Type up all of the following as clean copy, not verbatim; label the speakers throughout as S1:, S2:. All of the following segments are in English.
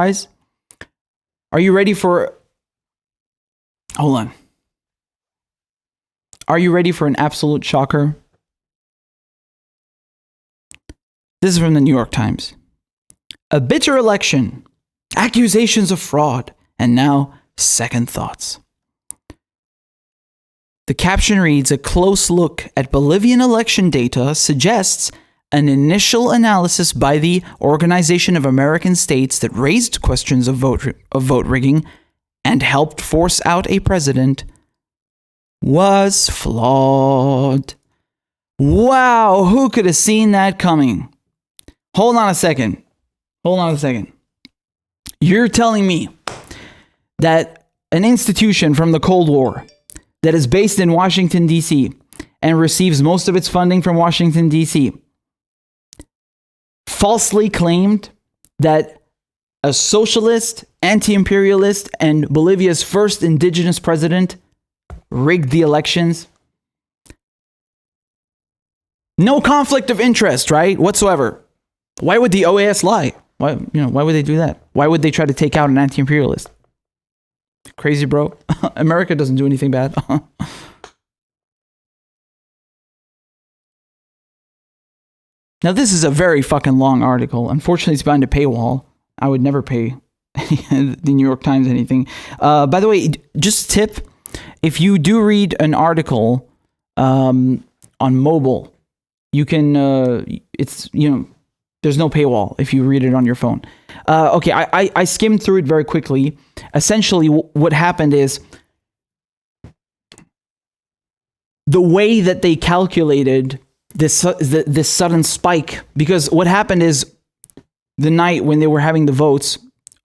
S1: Guys, are you ready for... Hold on. Are you ready for an absolute shocker? This is from the New York Times. A bitter election, accusations of fraud, and now second thoughts. The caption reads, a close look at Bolivian election data suggests an initial analysis by the Organization of American States that raised questions of vote rigging and helped force out a president was flawed. Wow, who could have seen that coming? Hold on a second. You're telling me that an institution from the Cold War that is based in Washington, D.C. and receives most of its funding from Washington, D.C. falsely claimed that a socialist, anti-imperialist, and Bolivia's first indigenous president rigged the elections? No conflict of interest, right? Whatsoever. Why would the OAS lie? Why would they do that? Why would they try to take out an anti-imperialist? Crazy, bro. America doesn't do anything bad. Now, this is a very fucking long article. Unfortunately, it's behind a paywall. I would never pay the New York Times anything. By the way, just tip, if you do read an article on mobile, you can, there's no paywall if you read it on your phone. Okay, I skimmed through it very quickly. Essentially, what happened is the way that they calculated this sudden spike, because what happened is the night when they were having the votes,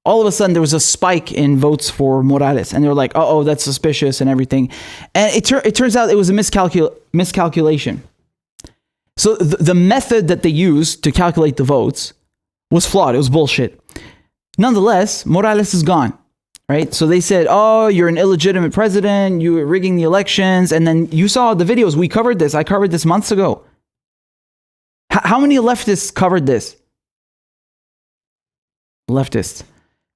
S1: all of a sudden there was a spike in votes for Morales, and they were like, oh, that's suspicious and everything. And it turns out it was a miscalculation. So the method that they used to calculate the votes was flawed. It was bullshit. Nonetheless, Morales is gone, right? So they said, oh, you're an illegitimate president. You were rigging the elections. And then you saw the videos. We covered this. I covered this months ago. How many leftists covered this? Leftists.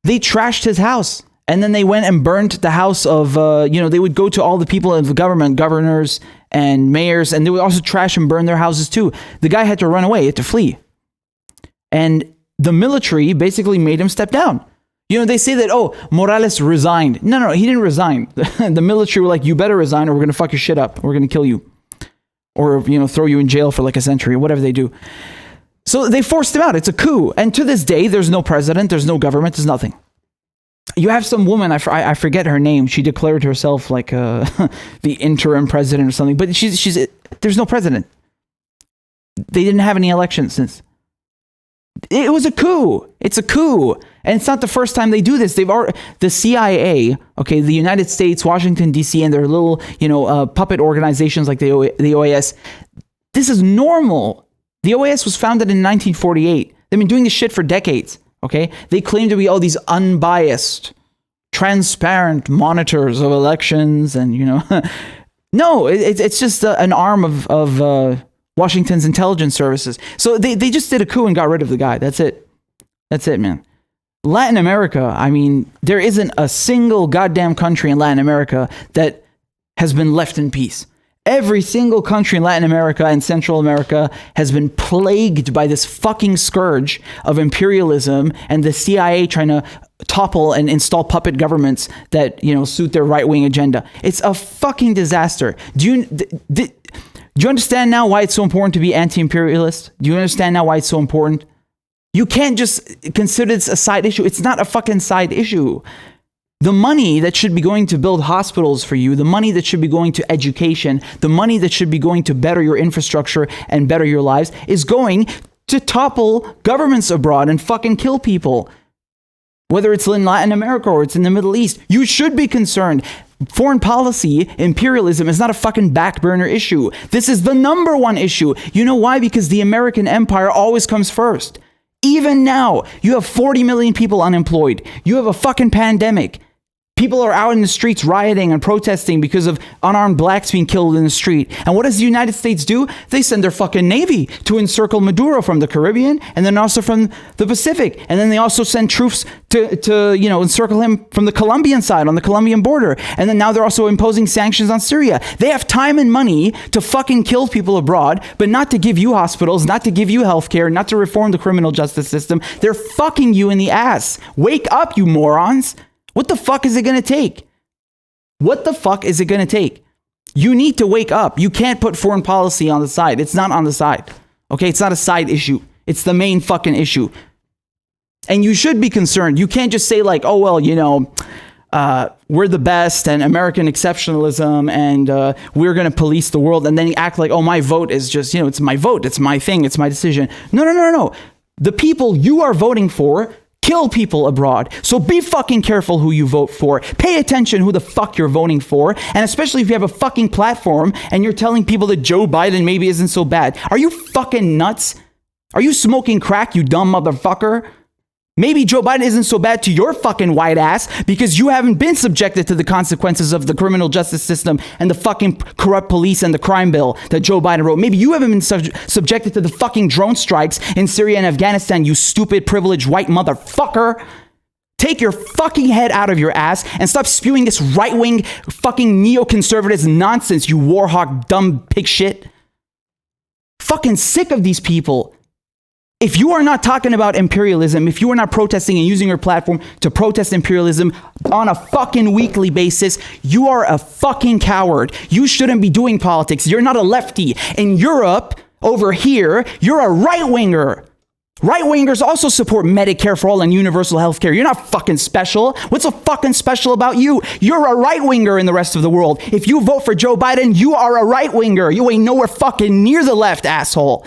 S1: They trashed his house. And then they went and burnt the house of, they would go to all the people in the government, governors and mayors, and they would also trash and burn their houses too. The guy had to run away, he had to flee. And the military basically made him step down. They say that, oh, Morales resigned. No, he didn't resign. The military were like, you better resign or we're going to fuck your shit up. We're going to kill you. Or, throw you in jail for like a century, whatever they do. So they forced him out. It's a coup. And to this day, there's no president, there's no government, there's nothing. You have some woman, I forget her name. She declared herself like the interim president or something. But there's no president. They didn't have any elections since. It was a coup. It's a coup. And it's not the first time they do this. The CIA, okay, the United States, Washington, D.C., and their little, puppet organizations like the OAS. This is normal. The OAS was founded in 1948. They've been doing this shit for decades. Okay, they claim to be all these unbiased, transparent monitors of elections, and no, it's just an arm of Washington's intelligence services. So they just did a coup and got rid of the guy. That's it, man. Latin America, I mean, there isn't a single goddamn country in Latin America that has been left in peace. Every single country in Latin America and Central America has been plagued by this fucking scourge of imperialism and the CIA trying to topple and install puppet governments that, suit their right-wing agenda. It's a fucking disaster. Do you understand now why it's so important to be anti-imperialist? Do you understand now why it's so important? You can't just consider this a side issue. It's not a fucking side issue. The money that should be going to build hospitals for you, the money that should be going to education, the money that should be going to better your infrastructure and better your lives is going to topple governments abroad and fucking kill people. Whether it's in Latin America or it's in the Middle East, you should be concerned. Foreign policy, imperialism is not a fucking back burner issue. This is the number one issue. You know why? Because the American empire always comes first. Even now, you have 40 million people unemployed. You have a fucking pandemic. People are out in the streets rioting and protesting because of unarmed blacks being killed in the street. And what does the United States do? They send their fucking Navy to encircle Maduro from the Caribbean and then also from the Pacific. And then they also send troops to encircle him from the Colombian side, on the Colombian border. And then now they're also imposing sanctions on Syria. They have time and money to fucking kill people abroad, but not to give you hospitals, not to give you healthcare, not to reform the criminal justice system. They're fucking you in the ass. Wake up, you morons. What the fuck is it going to take? What the fuck is it going to take? You need to wake up. You can't put foreign policy on the side. It's not on the side. Okay? It's not a side issue. It's the main fucking issue. And you should be concerned. You can't just say like, oh, well, we're the best and American exceptionalism and we're going to police the world. And then you act like, oh, my vote is just, it's my vote. It's my thing. It's my decision. No. The people you are voting for kill people abroad. So be fucking careful who you vote for. Pay attention who the fuck you're voting for. And especially if you have a fucking platform and you're telling people that Joe Biden maybe isn't so bad. Are you fucking nuts? Are you smoking crack, you dumb motherfucker? Maybe Joe Biden isn't so bad to your fucking white ass because you haven't been subjected to the consequences of the criminal justice system and the fucking corrupt police and the crime bill that Joe Biden wrote. Maybe you haven't been subjected to the fucking drone strikes in Syria and Afghanistan, you stupid, privileged white motherfucker. Take your fucking head out of your ass and stop spewing this right-wing fucking neoconservatives nonsense, you warhawk, dumb pig shit. Fucking sick of these people. If you are not talking about imperialism, if you are not protesting and using your platform to protest imperialism on a fucking weekly basis, you are a fucking coward. You shouldn't be doing politics. You're not a lefty. In Europe, over here, you're a right-winger. Right-wingers also support Medicare for all and universal health care. You're not fucking special. What's so fucking special about you? You're a right-winger in the rest of the world. If you vote for Joe Biden, you are a right-winger. You ain't nowhere fucking near the left, asshole.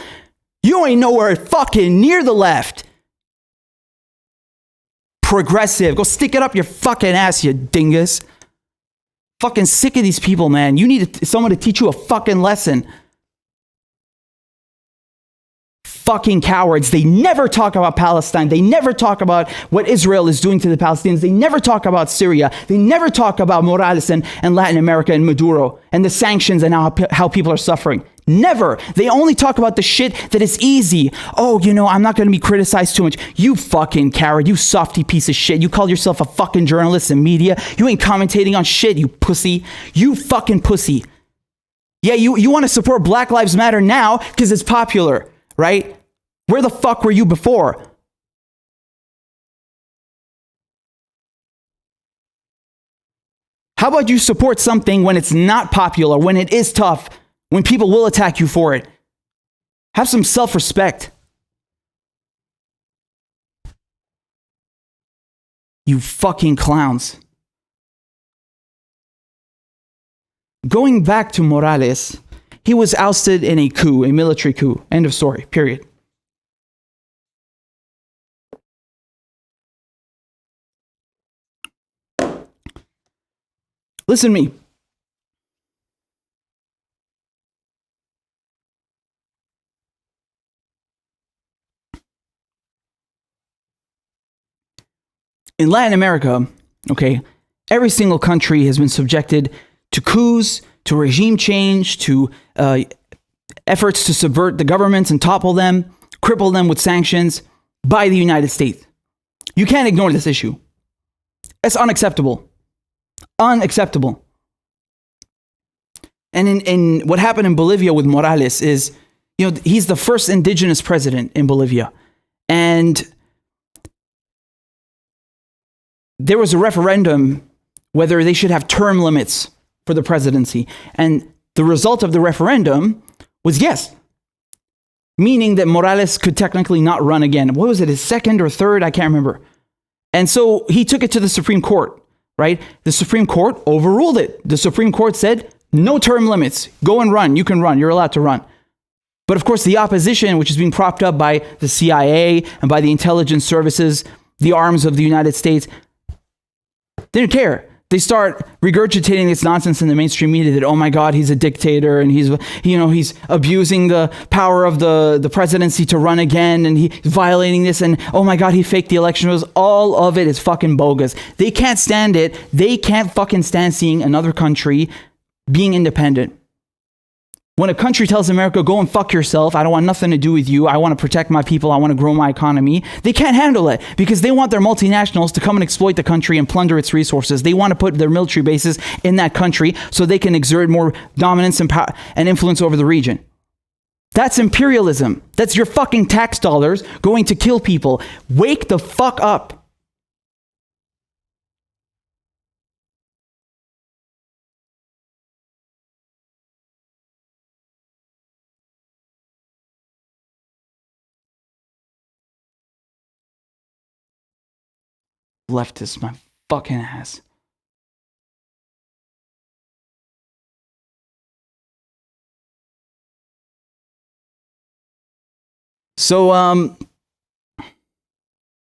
S1: You ain't nowhere fucking near the left. Progressive. Go stick it up your fucking ass, you dingus. Fucking sick of these people, man. You need someone to teach you a fucking lesson. Fucking cowards. They never talk about Palestine. They never talk about what Israel is doing to the Palestinians. They never talk about Syria. They never talk about Morales and Latin America and Maduro and the sanctions and how people are suffering. Never. They only talk about the shit that is easy. Oh, I'm not going to be criticized too much. You fucking coward. You softy piece of shit. You call yourself a fucking journalist in media. You ain't commentating on shit, you pussy. You fucking pussy. Yeah, you want to support Black Lives Matter now because it's popular, right? Where the fuck were you before? How about you support something when it's not popular, when it is tough, when people will attack you for it? Have some self-respect. You fucking clowns. Going back to Morales, he was ousted in a coup, a military coup. End of story, period. Listen to me. In Latin America, okay, every single country has been subjected to coups, to regime change, to efforts to subvert the governments and topple them, cripple them with sanctions by the United States. You can't ignore this issue. It's unacceptable. Unacceptable. And in what happened in Bolivia with Morales is, he's the first indigenous president in Bolivia. And there was a referendum whether they should have term limits for the presidency. And the result of the referendum was yes, meaning that Morales could technically not run again. What was it, his second or third? I can't remember. And so he took it to the Supreme Court, right? The Supreme Court overruled it. The Supreme Court said, no term limits. Go and run. You can run. You're allowed to run. But of course, the opposition, which is being propped up by the CIA and by the intelligence services, the arms of the United States, didn't care. They start regurgitating this nonsense in the mainstream media that, oh my God, he's a dictator and he's abusing the power of the presidency to run again and he's violating this and oh my God, he faked the election. All of it is fucking bogus. They can't stand it. They can't fucking stand seeing another country being independent. When a country tells America, go and fuck yourself, I don't want nothing to do with you, I want to protect my people, I want to grow my economy, they can't handle it because they want their multinationals to come and exploit the country and plunder its resources. They want to put their military bases in that country so they can exert more dominance and power and influence over the region. That's imperialism. That's your fucking tax dollars going to kill people. Wake the fuck up. Leftist, my fucking ass. So,